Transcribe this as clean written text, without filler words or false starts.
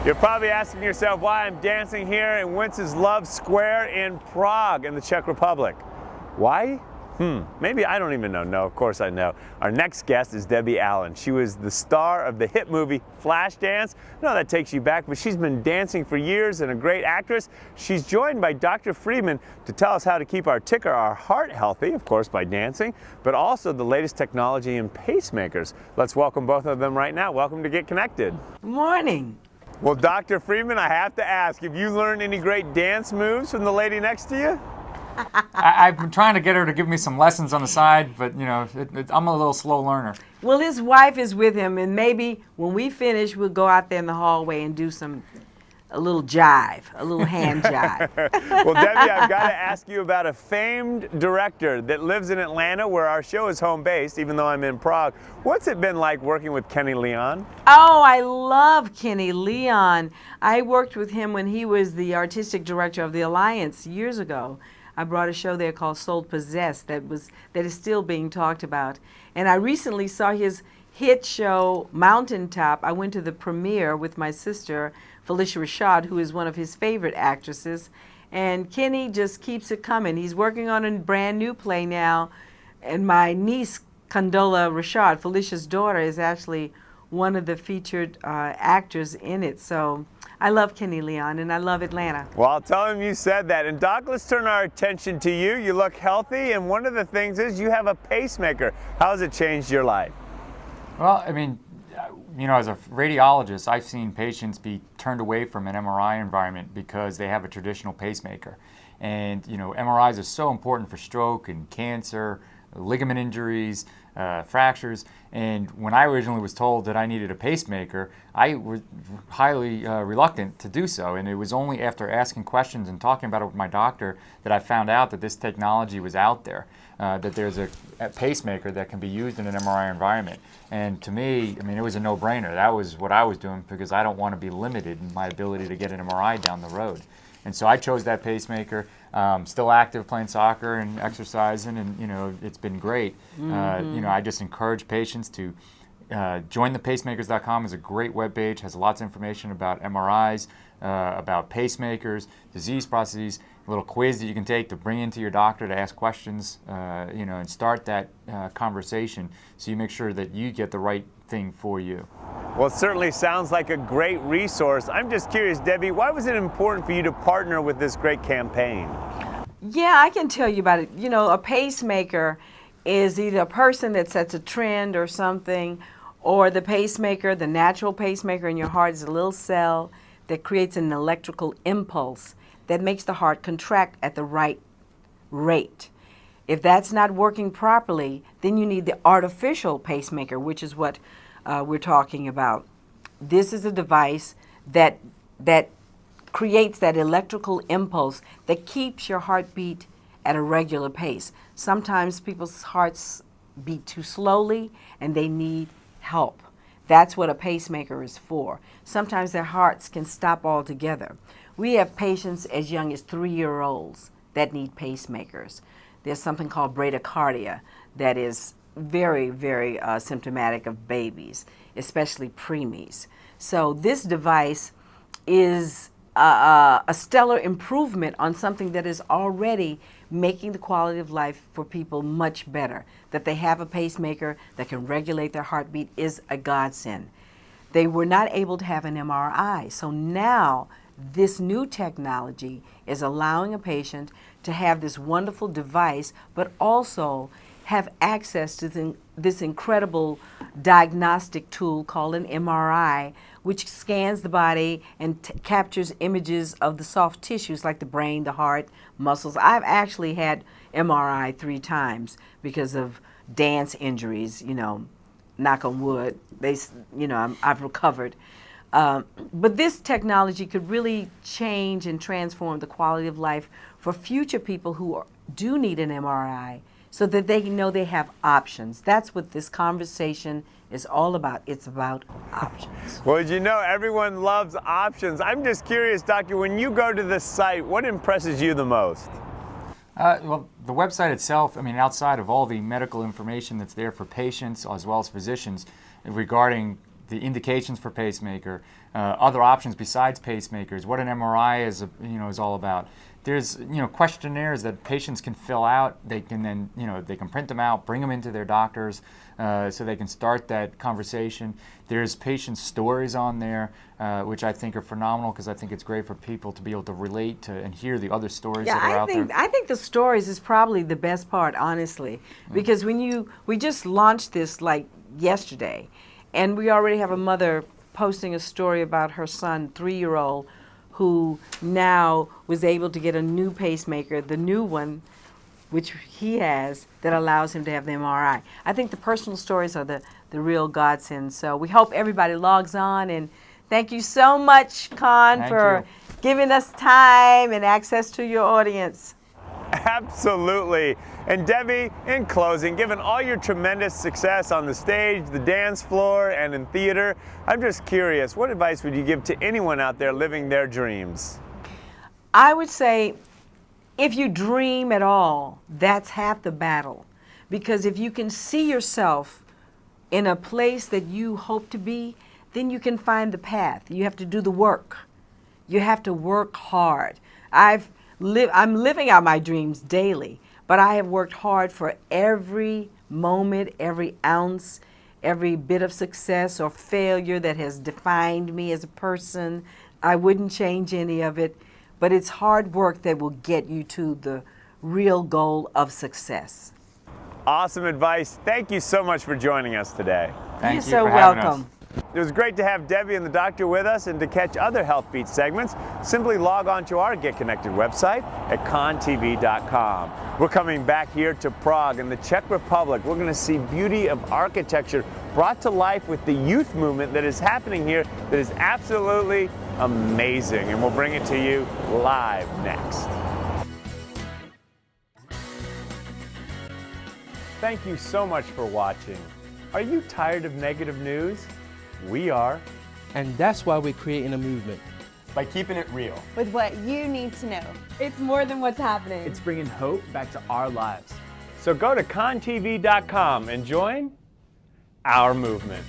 You're probably asking yourself why I'm dancing here in Wenceslav Square in Prague in the Czech Republic. Why? Maybe I don't even know. No, of course I know. Our next guest is Debbie Allen. She was the star of the hit movie Flashdance. No, that takes you back, but she's been dancing for years and a great actress. She's joined by Dr. Friedman to tell us how to keep our heart healthy, of course, by dancing, but also the latest technology in pacemakers. Let's welcome both of them right now. Welcome to Get Connected. Good morning. Well, Dr. Friedman, I have to ask, have you learned any great dance moves from the lady next to you? I've been trying to get her to give me some lessons on the side, but you know, I'm a little slow learner. Well, his wife is with him, and maybe when we finish, we'll go out there in the hallway and do a little jive, a little hand jive. Well, Debbie, I've got to ask you about a famed director that lives in Atlanta, where our show is home based, even though I'm in Prague. What's it been like working with Kenny Leon? Oh, I love Kenny Leon. I worked with him when he was the artistic director of the Alliance years ago. I brought a show there called Soul Possessed that is still being talked about. And I recently saw his hit show Mountaintop. I went to the premiere with my sister, Felicia Rashad, who is one of his favorite actresses. And Kenny just keeps it coming. He's working on a brand new play now. And my niece, Condola Rashad, Felicia's daughter, is actually one of the featured actors in it. So I love Kenny Leon, and I love Atlanta. Well, I'll tell him you said that. And Doc, let's turn our attention to you. You look healthy, and one of the things is you have a pacemaker. How has it changed your life? Well, I mean, you know, as a radiologist, I've seen patients be turned away from an MRI environment because they have a traditional pacemaker. And, you know, MRIs are so important for stroke and cancer, ligament injuries, fractures. And when I originally was told that I needed a pacemaker, I was highly reluctant to do so. And it was only after asking questions and talking about it with my doctor that I found out that this technology was out there, that there's a pacemaker that can be used in an MRI environment. And to me, I mean, it was a no-brainer. That was what I was doing because I don't want to be limited in my ability to get an MRI down the road. And so I chose that pacemaker. Still active, playing soccer and exercising, and you know, it's been great. You know, I just encourage patients to join the pacemakers.com. Is a great webpage, has lots of information about MRIs, about pacemakers, disease processes, a little quiz that you can take to bring into your doctor to ask questions, you know, and start that conversation so you make sure that you get the right thing for you. Well, it certainly sounds like a great resource. I'm just curious, Debbie, why was it important for you to partner with this great campaign? Yeah, I can tell you about it. You know, a pacemaker is either a person that sets a trend or something, or the pacemaker, the natural pacemaker in your heart is a little cell that creates an electrical impulse that makes the heart contract at the right rate. If that's not working properly, then you need the artificial pacemaker, which is what we're talking about. This is a device that creates that electrical impulse that keeps your heartbeat at a regular pace. Sometimes people's hearts beat too slowly and they need help. That's what a pacemaker is for. Sometimes their hearts can stop altogether. We have patients as young as 3-year-olds that need pacemakers. There's something called bradycardia that is very, very symptomatic of babies, especially preemies. So this device is a stellar improvement on something that is already making the quality of life for people much better. That they have a pacemaker that can regulate their heartbeat is a godsend. They were not able to have an MRI, so now this new technology is allowing a patient to have this wonderful device, but also have access to this incredible diagnostic tool called an MRI, which scans the body and captures images of the soft tissues like the brain, the heart, muscles. I've actually had MRI 3 times because of dance injuries, you know, knock on wood. I've recovered. But this technology could really change and transform the quality of life for future people who do need an MRI, so that they know they have options. That's what this conversation is all about. It's about options. Well, as you know, everyone loves options. I'm just curious, Doctor, when you go to this site, what impresses you the most? Well, the website itself, I mean, outside of all the medical information that's there for patients as well as physicians regarding the indications for pacemaker, other options besides pacemakers, what an MRI is, is all about. There's questionnaires that patients can fill out. They can then they can print them out, bring them into their doctors, so they can start that conversation. There's patient stories on there, which I think are phenomenal because I think it's great for people to be able to relate to and hear the other stories that are out there. I think the stories is probably the best part, honestly, because we just launched this like yesterday, and we already have a mother posting a story about her son, 3-year-old, who now was able to get a new pacemaker, the new one, which he has, that allows him to have the MRI. I think the personal stories are the real godsend. So we hope everybody logs on, and thank you so much, Con, for giving us time and access to your audience. Absolutely. And Debbie, in closing, given all your tremendous success on the stage, the dance floor, and in theater, I'm just curious, what advice would you give to anyone out there living their dreams? I would say, if you dream at all, that's half the battle. Because if you can see yourself in a place that you hope to be, then you can find the path. You have to do the work. You have to work hard. I'm living out my dreams daily, but I have worked hard for every moment, every ounce, every bit of success or failure that has defined me as a person. I wouldn't change any of it, but it's hard work that will get you to the real goal of success. Awesome advice. Thank you so much for joining us today. Thank You're you so for having us. welcome. It was great to have Debbie and the doctor with us, and to catch other Health Beat segments, simply log on to our Get Connected website at contv.com. We're coming back here to Prague in the Czech Republic. We're going to see beauty of architecture brought to life with the youth movement that is happening here that is absolutely amazing, and we'll bring it to you live next. Thank you so much for watching. Are you tired of negative news? We are. And that's why we're creating a movement. By keeping it real. With what you need to know. It's more than what's happening. It's bringing hope back to our lives. So go to contv.com and join our movement.